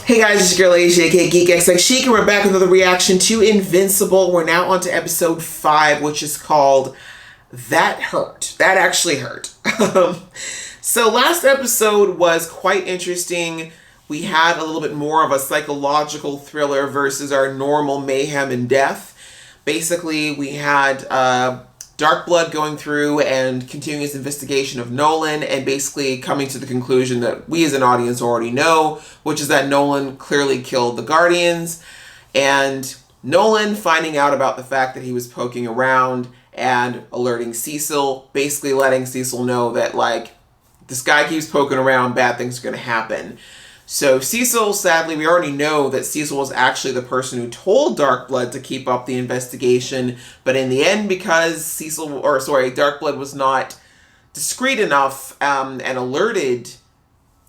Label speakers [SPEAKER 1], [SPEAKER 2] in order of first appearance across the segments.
[SPEAKER 1] Hey guys, it's your girl Asia, aka Geek XX Chic, and we're back with another reaction to Invincible. We're now on to episode 5, which is called That Hurt. That actually hurt. So last episode was quite interesting. We had a little bit more of a psychological thriller versus our normal mayhem and death. Basically, we had Darkblood going through and continuing his investigation of Nolan and basically coming to the conclusion that we as an audience already know, which is that Nolan clearly killed the Guardians. And Nolan finding out about the fact that he was poking around and alerting Cecil, basically letting Cecil know that, like, this guy keeps poking around, bad things are going to happen. So Cecil, sadly, we already know that Cecil was actually the person who told Darkblood to keep up the investigation, but in the end, because Darkblood was not discreet enough and alerted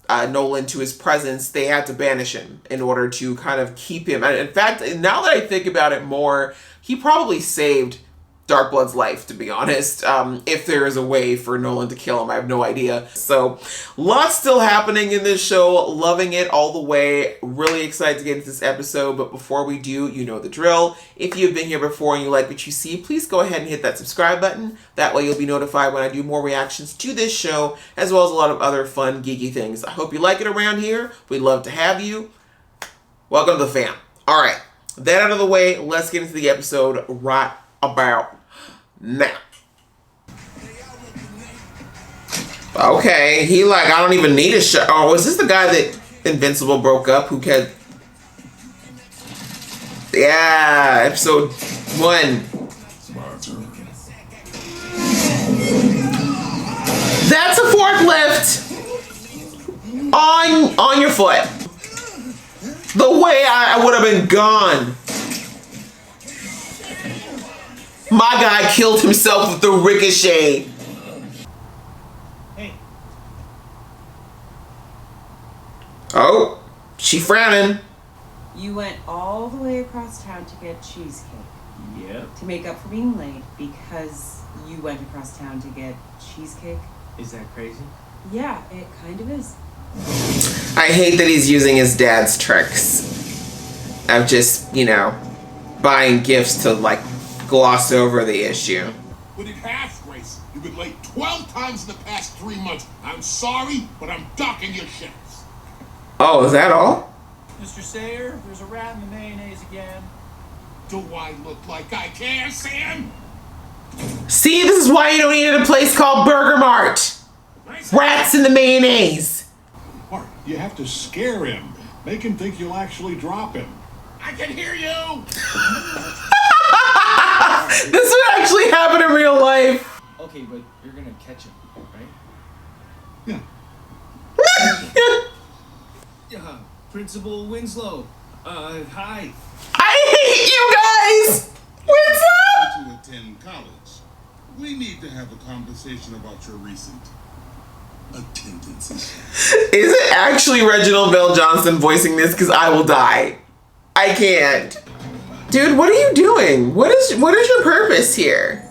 [SPEAKER 1] Nolan to his presence, they had to banish him in order to kind of keep him. And in fact, now that I think about it more, he probably saved Darkblood's life, to be honest. If there is a way for Nolan to kill him, I have no idea. So, lots still happening in this show. Loving it all the way. Really excited to get into this episode. But before we do, you know the drill. If you've been here before and you like what you see, please go ahead and hit that subscribe button. That way you'll be notified when I do more reactions to this show, as well as a lot of other fun, geeky things. I hope you like it around here. We'd love to have you. Welcome to the fam. Alright, that out of the way, let's get into the episode right about now. Okay, he like, I don't even need a shot. Oh, was this the guy that Invincible broke up? Who had... Yeah, episode 1. That's a forklift on your foot. The way I would have been gone. My guy killed himself with the ricochet.
[SPEAKER 2] Hey.
[SPEAKER 1] Oh, she frowning.
[SPEAKER 3] You went all the way across town to get cheesecake.
[SPEAKER 2] Yep.
[SPEAKER 3] To make up for being late because you went across town to get cheesecake.
[SPEAKER 2] Is that crazy?
[SPEAKER 3] Yeah, it kind of is.
[SPEAKER 1] I hate that he's using his dad's tricks of just, you know, buying gifts to, like, gloss over the issue.
[SPEAKER 4] Put it half, Grace. You've been late 12 times in the past 3 months. I'm sorry, but I'm docking your shifts.
[SPEAKER 1] Oh, is that all?
[SPEAKER 2] Mr. Sayer, there's a rat in the mayonnaise again.
[SPEAKER 4] Do I look like I care, Sam?
[SPEAKER 1] See, this is why you don't eat at a place called Burger Mart. Rats in the mayonnaise.
[SPEAKER 5] Mark, you have to scare him. Make him think you'll actually drop him.
[SPEAKER 4] I can hear you.
[SPEAKER 1] This would actually happen in real life.
[SPEAKER 2] Okay, but you're gonna catch him, right?
[SPEAKER 5] Yeah.
[SPEAKER 2] Principal Winslow. Hi.
[SPEAKER 1] I hate you guys. What's up?
[SPEAKER 4] To attend college. We need to have a conversation about your recent attendance.
[SPEAKER 1] Is it actually Reginald Bell Johnson voicing this? Because I will die. I can't. Dude, what are you doing? What is your purpose here?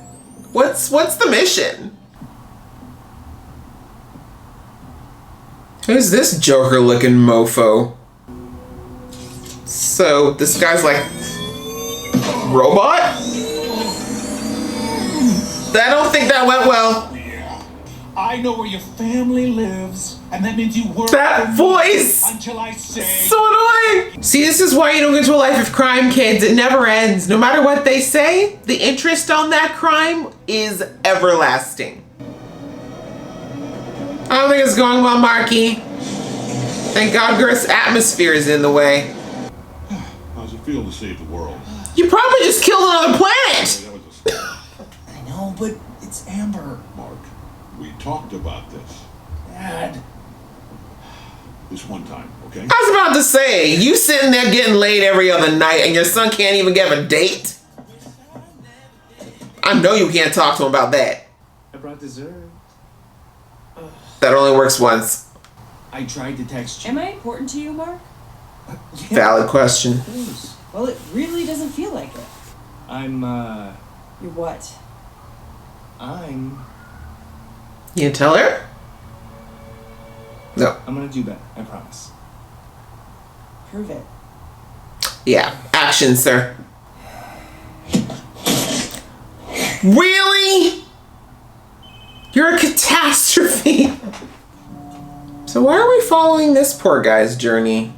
[SPEAKER 1] What's the mission? Who's this Joker looking mofo? So this guy's like robot? I don't think that went well.
[SPEAKER 2] I know where your family lives, and that means you work.
[SPEAKER 1] That voice!
[SPEAKER 2] Until I say.
[SPEAKER 1] So annoying! See, this is why you don't get into a life of crime, kids. It never ends. No matter what they say, the interest on that crime is everlasting. I don't think it's going well, Marky. Thank God Earth's atmosphere is in the way.
[SPEAKER 5] How's it feel to save the world?
[SPEAKER 1] You probably just killed another planet!
[SPEAKER 2] I know, but it's Amber.
[SPEAKER 5] Mark, we talked about this.
[SPEAKER 2] Dad.
[SPEAKER 5] This one time, okay?
[SPEAKER 1] I was about to say, you sitting there getting laid every other night and your son can't even get a date? I know you can't talk to him about that.
[SPEAKER 2] I brought dessert.
[SPEAKER 1] That only works once.
[SPEAKER 2] I tried to text you.
[SPEAKER 3] Am I important to you, Mark?
[SPEAKER 2] Yeah,
[SPEAKER 1] Valid question.
[SPEAKER 2] please.
[SPEAKER 3] Well, it really doesn't feel like it.
[SPEAKER 2] I'm,
[SPEAKER 3] You're what?
[SPEAKER 1] You tell her? No.
[SPEAKER 2] I'm gonna do better, I promise.
[SPEAKER 3] prove it.
[SPEAKER 1] Yeah, action, sir. Really? You're a catastrophe. So why are we following this poor guy's journey?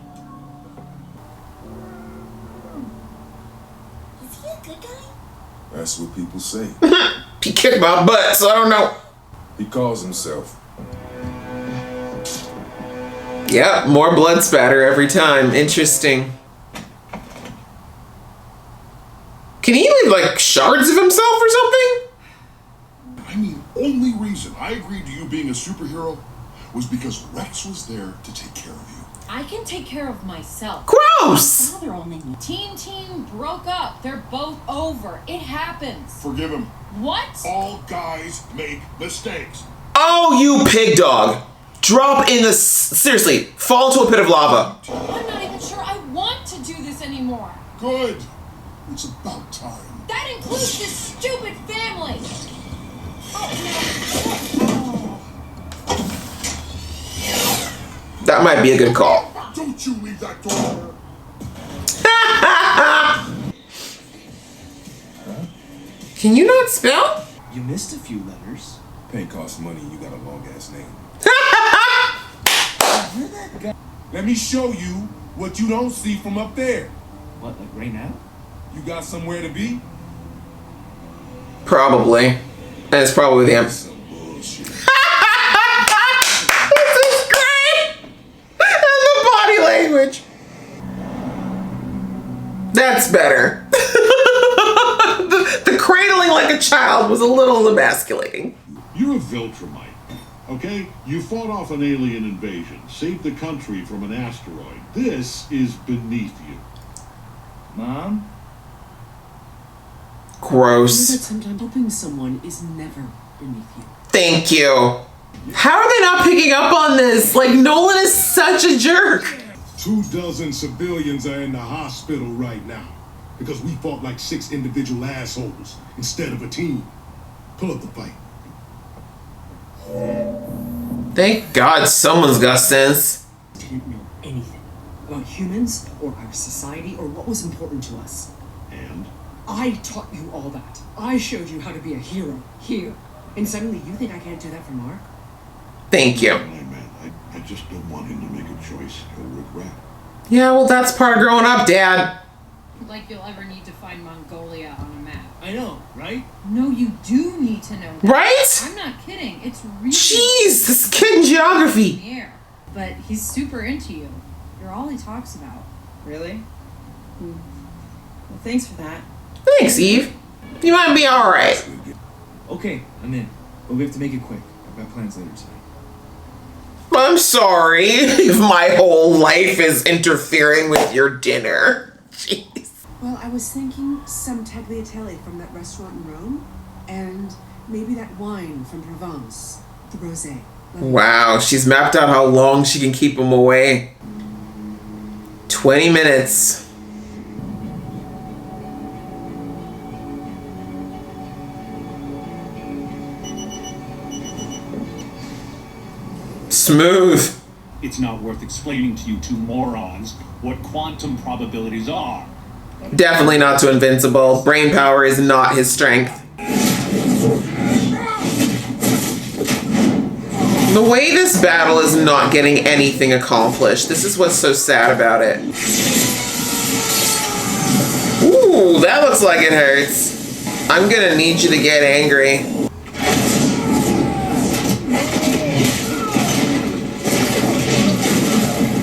[SPEAKER 6] Is he a good guy?
[SPEAKER 7] That's what people say.
[SPEAKER 1] He kicked my butt, so I don't know.
[SPEAKER 7] He calls himself.
[SPEAKER 1] Yep, more blood spatter every time. Interesting. Can he leave like shards of himself or something?
[SPEAKER 4] I mean, only reason I agreed to you being a superhero was because Rex was there to take care of you.
[SPEAKER 8] I can take care of myself.
[SPEAKER 1] Gross!
[SPEAKER 3] Father only knew.
[SPEAKER 8] Team broke up. They're both over. It happens.
[SPEAKER 4] Forgive him.
[SPEAKER 8] What?
[SPEAKER 4] All guys make mistakes.
[SPEAKER 1] Oh, you pig dog. Drop in the... Seriously, fall into a pit of lava.
[SPEAKER 8] I'm not even sure I want to do this anymore.
[SPEAKER 4] Good. It's about time.
[SPEAKER 8] That includes this stupid family.
[SPEAKER 1] That might be a good call.
[SPEAKER 4] Don't you leave that door.
[SPEAKER 1] Can you not spell?
[SPEAKER 9] You missed a few letters.
[SPEAKER 7] Paint costs money, you got a long ass name.
[SPEAKER 4] Let me show you what you don't see from up there.
[SPEAKER 9] What, like right now?
[SPEAKER 4] You got somewhere to be?
[SPEAKER 1] Probably. And it's probably with him.
[SPEAKER 7] Some bullshit.
[SPEAKER 1] This is great! And the body language. That's better. the cradling like a child was a little emasculating.
[SPEAKER 5] You're a Viltrumite, okay? You fought off an alien invasion, saved the country from an asteroid. This is beneath you.
[SPEAKER 9] Mom?
[SPEAKER 1] Gross.
[SPEAKER 3] Sometimes helping someone is never beneath you.
[SPEAKER 1] Thank you. How are they not picking up on this? Like, Nolan is such a jerk.
[SPEAKER 5] 24 civilians are in the hospital right now because we fought like 6 individual assholes instead of a team. Pull up the fight.
[SPEAKER 1] Thank God someone's got sense.
[SPEAKER 3] Didn't know anything about humans or our society or what was important to us.
[SPEAKER 5] And
[SPEAKER 3] I taught you all that. I showed you how to be a hero here. And suddenly you think I can't do that for Mark?
[SPEAKER 1] Thank you.
[SPEAKER 5] man, I just don't want him to make a choice he'll regret.
[SPEAKER 1] Yeah, well, that's part of growing up, Dad.
[SPEAKER 8] Like you'll ever need to find Mongolia on a map.
[SPEAKER 9] I know, right?
[SPEAKER 8] No, you do need to know that.
[SPEAKER 1] Right?
[SPEAKER 8] I'm not kidding. It's really
[SPEAKER 1] Jeez, this kid in
[SPEAKER 8] in
[SPEAKER 1] geography.
[SPEAKER 8] the air. But he's super into you. You're all he talks about.
[SPEAKER 3] Really? Well, thanks for that.
[SPEAKER 1] Thanks, Eve. You might be alright.
[SPEAKER 9] Okay, I'm in. But we have to make it quick. I've got plans later tonight.
[SPEAKER 1] I'm sorry if my whole life is interfering with your dinner. Jeez.
[SPEAKER 10] Well, I was thinking some tagliatelle from that restaurant in Rome, and maybe that wine from Provence, the rosé.
[SPEAKER 1] Wow, she's mapped out how long she can keep him away. 20 minutes. Smooth.
[SPEAKER 2] It's not worth explaining to you two morons what quantum probabilities are.
[SPEAKER 1] Definitely not to Invincible. Brain power is not his strength. The way this battle is not getting anything accomplished. This is what's so sad about it. Ooh, that looks like it hurts. I'm gonna need you to get angry.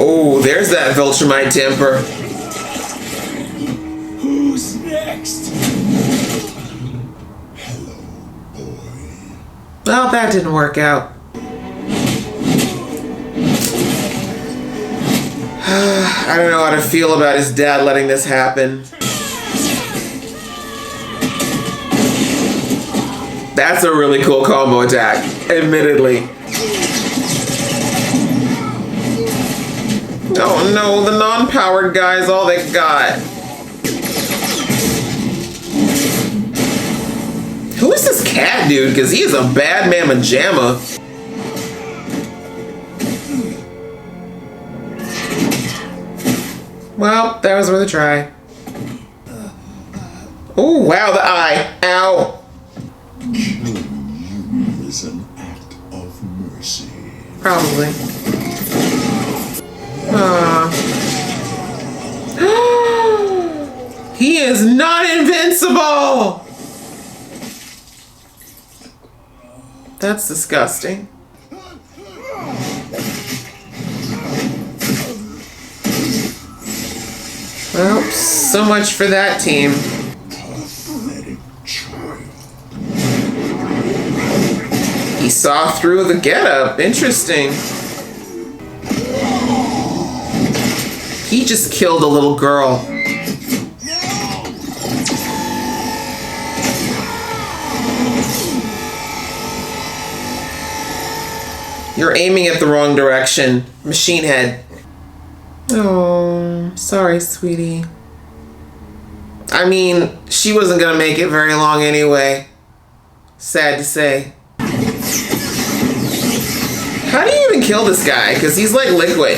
[SPEAKER 1] Oh, there's that Viltrumite temper.
[SPEAKER 4] Who's next? Hello, boy.
[SPEAKER 1] Well, that didn't work out. I don't know how to feel about his dad letting this happen. That's a really cool combo attack, admittedly. Oh no, the non-powered guy's all they got. Who is this cat dude? Because he is a bad mamma jamma. Well, that was worth a try. Oh, wow, the eye. Ow.
[SPEAKER 4] Killing you is an act of mercy.
[SPEAKER 1] Probably. He is not invincible! That's disgusting. Well, so much for that team.
[SPEAKER 4] Pathetic child.
[SPEAKER 1] He saw through the getup. Interesting. He just killed a little girl. You're aiming at the wrong direction, machine head. Oh, sorry, sweetie. I mean, she wasn't gonna make it very long anyway. Sad to say. How do you even kill this guy? Because he's like liquid.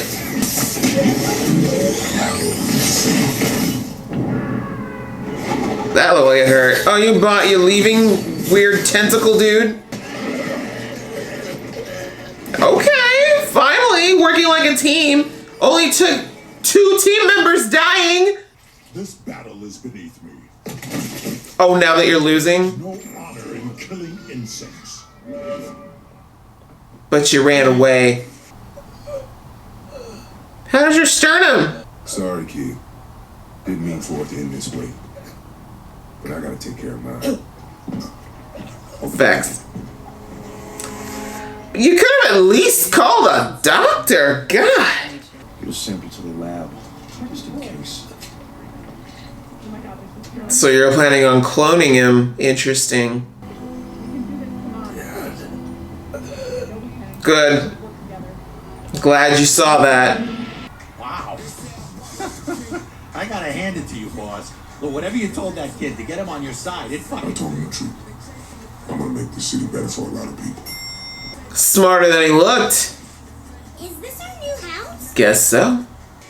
[SPEAKER 1] That looked like it hurt. Oh, you leaving, weird tentacle dude? Okay, finally working like a team. Only took 2 team members dying.
[SPEAKER 4] This battle is beneath me.
[SPEAKER 1] Oh, now that you're losing?
[SPEAKER 4] No honor in killing insects.
[SPEAKER 1] But you ran away. How's your sternum?
[SPEAKER 7] Sorry, kid. Didn't mean for it to end this way. But I gotta take care of mine.
[SPEAKER 1] Facts. You could have at least called a doctor. God.
[SPEAKER 9] It was simple to the lab, just in case.
[SPEAKER 1] So you're planning on cloning him. Interesting. Good. Glad you saw that.
[SPEAKER 6] Wow. I gotta hand it to you, boss. Look, whatever you told that kid to get him on your side, it
[SPEAKER 4] I
[SPEAKER 6] fucking...
[SPEAKER 4] told him the truth. I'm gonna make the city better for a lot of people.
[SPEAKER 1] Smarter than he looked.
[SPEAKER 11] Is this our new house?
[SPEAKER 1] Guess so.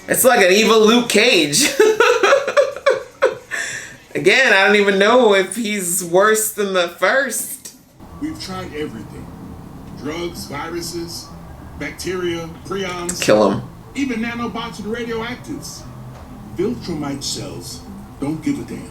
[SPEAKER 1] It's like an evil Luke Cage. Again, I don't even know if he's worse than the first.
[SPEAKER 5] We've tried everything. Drugs, viruses, bacteria, prions.
[SPEAKER 1] Kill him.
[SPEAKER 5] Even nanobots and radioactives. Viltrumite cells don't give a damn.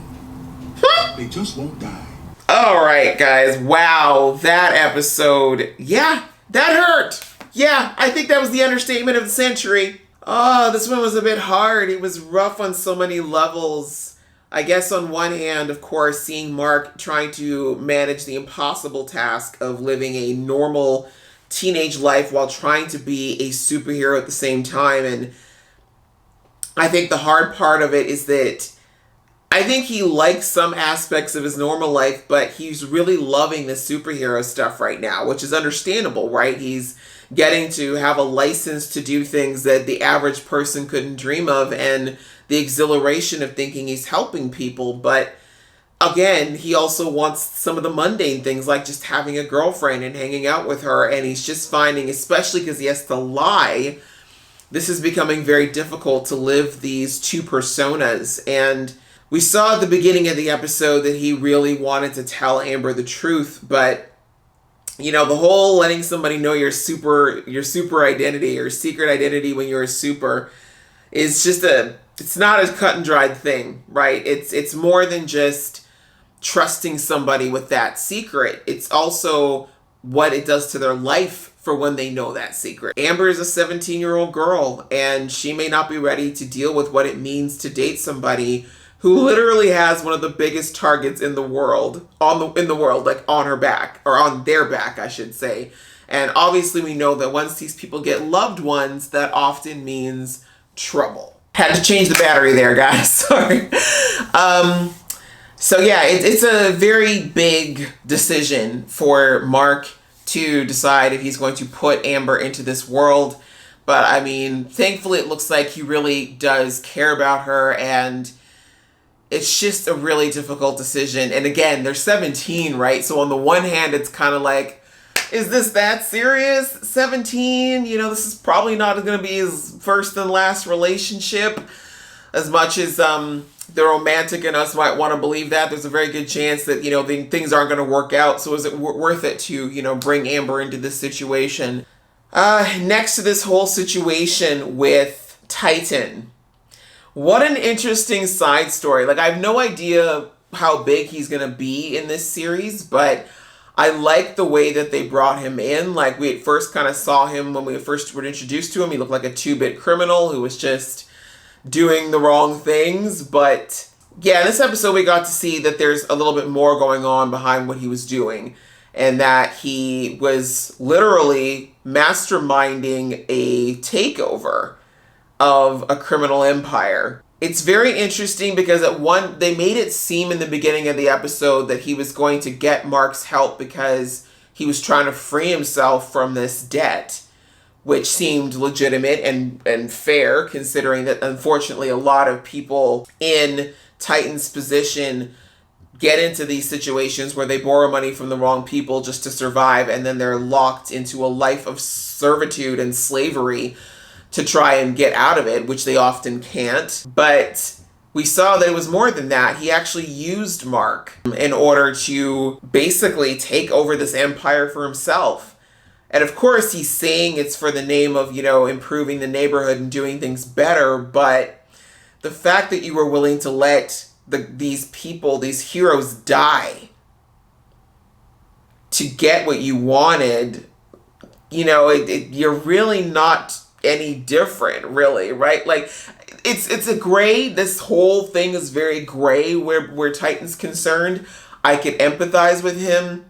[SPEAKER 5] They just won't die.
[SPEAKER 1] All right, guys. Wow, that episode. Yeah, that hurt. Yeah, I think that was the understatement of the century. Oh, this one was a bit hard. It was rough on so many levels. I guess on one hand, of course, seeing Mark trying to manage the impossible task of living a normal teenage life while trying to be a superhero at the same time. And I think the hard part of it is that I think he likes some aspects of his normal life, but he's really loving the superhero stuff right now, which is understandable, right? He's getting to have a license to do things that the average person couldn't dream of, and the exhilaration of thinking he's helping people. But again, he also wants some of the mundane things, like just having a girlfriend and hanging out with her, and he's just finding, especially because he has to lie, this is becoming very difficult to live these two personas. And we saw at the beginning of the episode that he really wanted to tell Amber the truth, but you know, the whole letting somebody know your super identity or secret identity when you're a super is just it's not a cut and dried thing, right? It's more than just trusting somebody with that secret. It's also what it does to their life for when they know that secret. Amber is a 17-year-old girl, and she may not be ready to deal with what it means to date somebody who literally has one of the biggest targets in the world, like on her back, or on their back, I should say. And obviously we know that once these people get loved ones, that often means trouble. Had to change the battery there, guys, sorry. So yeah, it's a very big decision for Mark to decide if he's going to put Amber into this world. But I mean, thankfully it looks like he really does care about her, and it's just a really difficult decision. And again, they're 17, right? So on the one hand, it's kind of like, is this that serious? 17? You know, this is probably not going to be his first and last relationship. As much as the romantic in us might want to believe that, there's a very good chance that, things aren't going to work out. So is it worth it to, bring Amber into this situation? Next to this whole situation with Titan. What an interesting side story. Like, I have no idea how big he's going to be in this series, but I like the way that they brought him in. Like, we at first kind of saw him when we first were introduced to him. He looked like a 2-bit criminal who was just doing the wrong things. But yeah, in this episode, we got to see that there's a little bit more going on behind what he was doing, and that he was literally masterminding a takeover of a criminal empire. It's very interesting because they made it seem in the beginning of the episode that he was going to get Mark's help because he was trying to free himself from this debt, which seemed legitimate and fair, considering that unfortunately a lot of people in Titan's position get into these situations where they borrow money from the wrong people just to survive, and then they're locked into a life of servitude and slavery to try and get out of it, which they often can't. But we saw that it was more than that. He actually used Mark in order to basically take over this empire for himself. And of course, he's saying it's for the name of, improving the neighborhood and doing things better. But the fact that you were willing to let these people, these heroes, die to get what you wanted, you're really not any different, really, right? Like, it's a gray. This whole thing is very gray where Titan's concerned. I could empathize with him.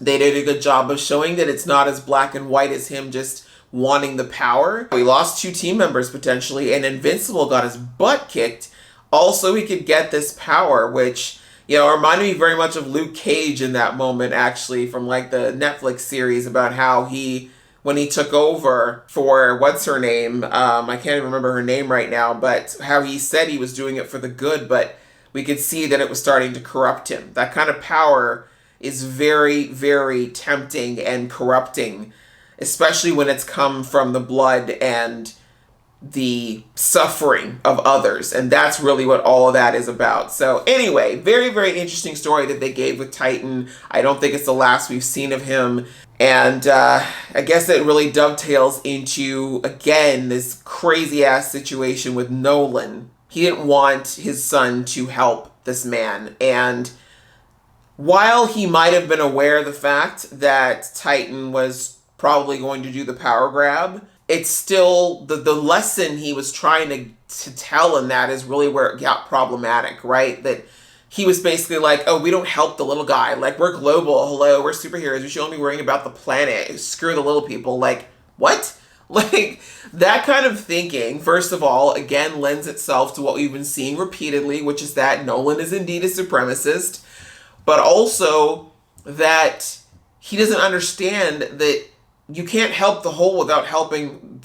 [SPEAKER 1] They did a good job of showing that it's not as black and white as him just wanting the power. We lost 2 team members potentially, and Invincible got his butt kicked. Also, he could get this power, which, reminded me very much of Luke Cage in that moment, actually, from like the Netflix series about how when he took over for, what's her name? I can't even remember her name right now, but how he said he was doing it for the good, but we could see that it was starting to corrupt him. That kind of power is very, very tempting and corrupting, especially when it's come from the blood and the suffering of others. And that's really what all of that is about. So anyway, very, very interesting story that they gave with Titan. I don't think it's the last we've seen of him. And I guess it really dovetails into, again, this crazy ass situation with Nolan. He didn't want his son to help this man. And while he might have been aware of the fact that Titan was probably going to do the power grab, it's still the lesson he was trying to tell in that is really where it got problematic, right? That he was basically like, oh, we don't help the little guy. Like, we're global. Hello, we're superheroes. We should only be worrying about the planet. Screw the little people. Like, what? Like, that kind of thinking, first of all, again, lends itself to what we've been seeing repeatedly, which is that Nolan is indeed a supremacist, but also that he doesn't understand that you can't help the whole without helping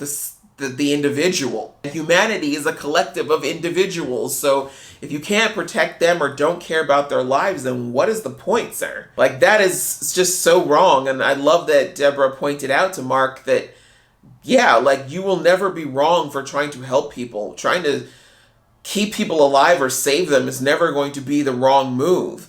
[SPEAKER 1] the individual. Humanity is a collective of individuals, so if you can't protect them or don't care about their lives, then what is the point, sir? Like, that is just so wrong. And I love that Deborah pointed out to Mark that, yeah, like, you will never be wrong for trying to help people. Trying to keep people alive or save them is never going to be the wrong move.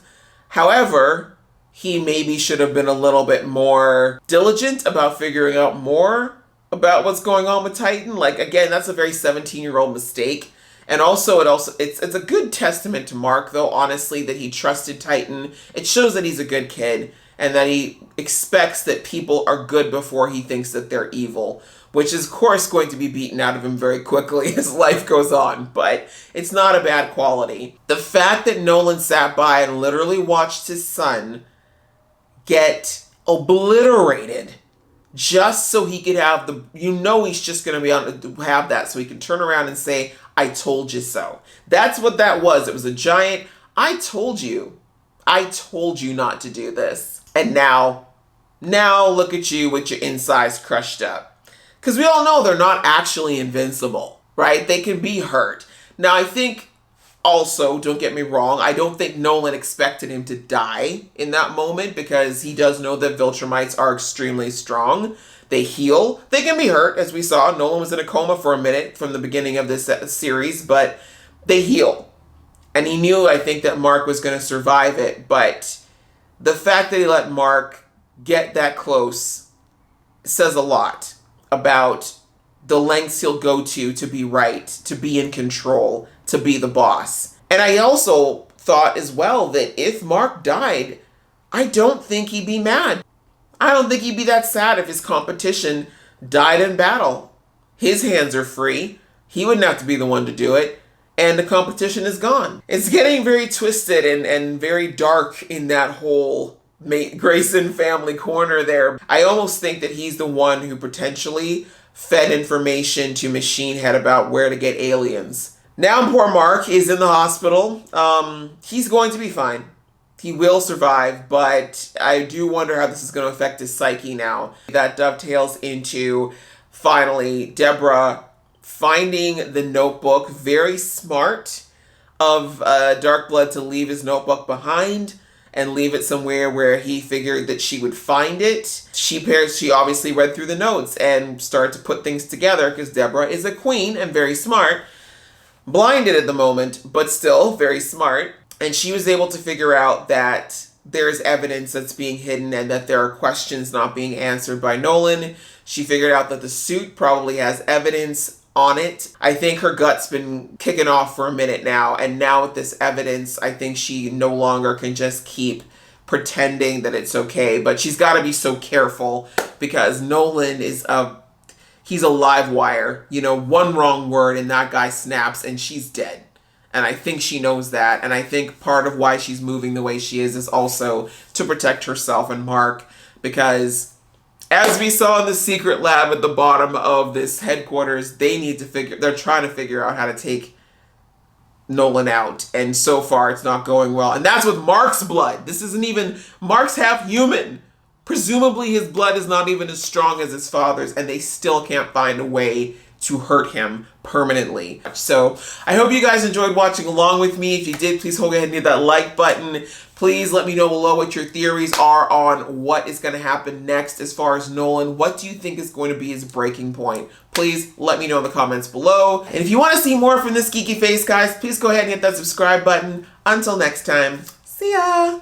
[SPEAKER 1] However, he maybe should have been a little bit more diligent about figuring out more about what's going on with Titan. Like, again, that's a very 17-year-old mistake. And also, it's a good testament to Mark, though, honestly, that he trusted Titan. It shows that he's a good kid and that he expects that people are good before he thinks that they're evil, which is, of course, going to be beaten out of him very quickly as life goes on. But it's not a bad quality. The fact that Nolan sat by and literally watched his son get obliterated just so he could have he's just going to be able to have that so he can turn around and say, I told you so. That's what that was. It was a giant, I told you not to do this. And now look at you with your insides crushed up. Because we all know they're not actually invincible, right? They can be hurt. Now, I think also, don't get me wrong, I don't think Nolan expected him to die in that moment because he does know that Viltrumites are extremely strong. They heal. They can be hurt, as we saw. Nolan was in a coma for a minute from the beginning of this series, but they heal. And he knew, I think, that Mark was going to survive it. But the fact that he let Mark get that close says a lot about the lengths he'll go to be right, to be in control, to be the boss. And I also thought as well that if Mark died, I don't think he'd be mad. I don't think he'd be that sad if his competition died in battle. His hands are free. He wouldn't have to be the one to do it. And the competition is gone. It's getting very twisted and very dark in that whole Grayson family corner there. I almost think that he's the one who potentially fed information to Machine Head about where to get aliens. Now poor Mark is in the hospital. He's going to be fine. He will survive, but I do wonder how this is going to affect his psyche now. That dovetails into, finally, Deborah finding the notebook. Very smart of Darkblood to leave his notebook behind and leave it somewhere where he figured that she would find it. She obviously read through the notes and started to put things together because Deborah is a queen and very smart. Blinded at the moment, but still very smart. And she was able to figure out that there's evidence that's being hidden and that there are questions not being answered by Nolan. She figured out that the suit probably has evidence on it. I think her gut's been kicking off for a minute now. And now with this evidence, I think she no longer can just keep pretending that it's okay. But she's got to be so careful because Nolan is he's a live wire. You know, one wrong word and that guy snaps and she's dead. And I think she knows that. And I think part of why she's moving the way she is also to protect herself and Mark. Because as we saw in the secret lab at the bottom of this headquarters, they're trying to figure out how to take Nolan out. And so far it's not going well. And that's with Mark's blood. This isn't even, Mark's half human. Presumably his blood is not even as strong as his father's. And they still can't find a way to hurt him permanently. So I hope you guys enjoyed watching along with me. If you did, please go ahead and hit that like button. Please let me know below what your theories are on what is going to happen next as far as Nolan. What do you think is going to be his breaking point? Please let me know in the comments below. And if you want to see more from this geeky face, guys, please go ahead and hit that subscribe button. Until next time, see ya!